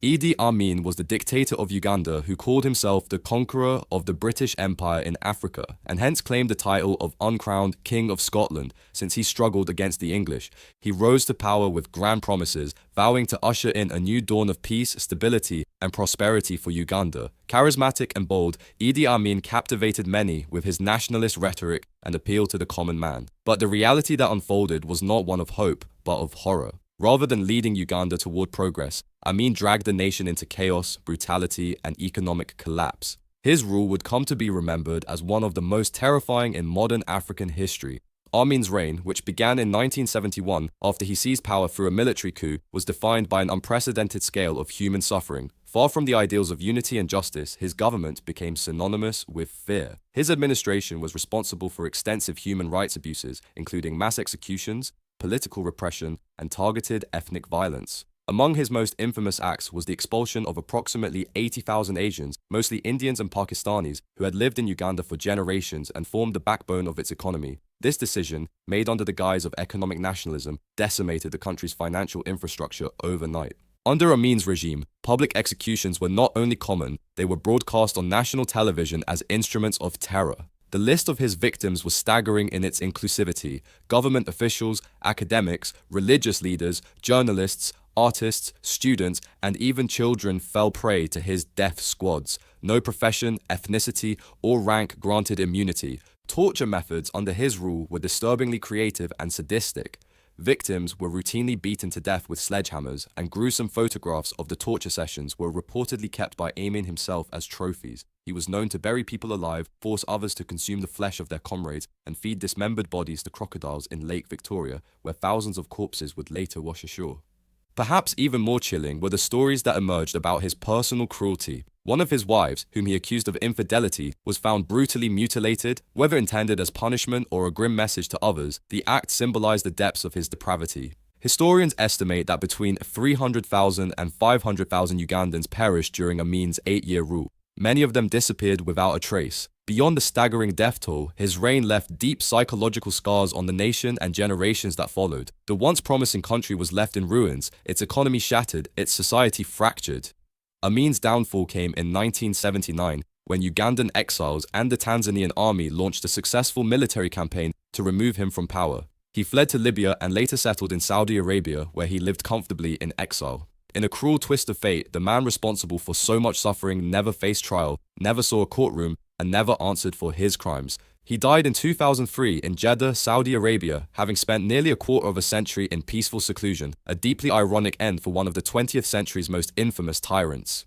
Idi Amin was the dictator of Uganda who called himself the conqueror of the British Empire in Africa, and hence claimed the title of uncrowned King of Scotland since he struggled against the English. He rose to power with grand promises, vowing to usher in a new dawn of peace, stability, and prosperity for Uganda. Charismatic and bold, Idi Amin captivated many with his nationalist rhetoric and appeal to the common man. But the reality that unfolded was not one of hope, but of horror. Rather than leading Uganda toward progress, Amin dragged the nation into chaos, brutality, and economic collapse. His rule would come to be remembered as one of the most terrifying in modern African history. Amin's reign, which began in 1971 after he seized power through a military coup, was defined by an unprecedented scale of human suffering. Far from the ideals of unity and justice, his government became synonymous with fear. His administration was responsible for extensive human rights abuses, including mass executions, political repression, and targeted ethnic violence. Among his most infamous acts was the expulsion of approximately 80,000 Asians, mostly Indians and Pakistanis, who had lived in Uganda for generations and formed the backbone of its economy. This decision, made under the guise of economic nationalism, decimated the country's financial infrastructure overnight. Under Amin's regime, public executions were not only common, they were broadcast on national television as instruments of terror. The list of his victims was staggering in its inclusivity. Government officials, academics, religious leaders, journalists, artists, students, and even children fell prey to his death squads. No profession, ethnicity, or rank granted immunity. Torture methods under his rule were disturbingly creative and sadistic. Victims were routinely beaten to death with sledgehammers, and gruesome photographs of the torture sessions were reportedly kept by Amin himself as trophies. He was known to bury people alive, force others to consume the flesh of their comrades, and feed dismembered bodies to crocodiles in Lake Victoria, where thousands of corpses would later wash ashore. Perhaps even more chilling were the stories that emerged about his personal cruelty. One of his wives, whom he accused of infidelity, was found brutally mutilated. Whether intended as punishment or a grim message to others, the act symbolized the depths of his depravity. Historians estimate that between 300,000 and 500,000 Ugandans perished during Amin's 8-year rule. Many of them disappeared without a trace. Beyond the staggering death toll, his reign left deep psychological scars on the nation and generations that followed. The once promising country was left in ruins, its economy shattered, its society fractured. Amin's downfall came in 1979, when Ugandan exiles and the Tanzanian army launched a successful military campaign to remove him from power. He fled to Libya and later settled in Saudi Arabia, where he lived comfortably in exile. In a cruel twist of fate, the man responsible for so much suffering never faced trial, never saw a courtroom, and never answered for his crimes. He died in 2003 in Jeddah, Saudi Arabia, having spent nearly a quarter of a century in peaceful seclusion, a deeply ironic end for one of the 20th century's most infamous tyrants.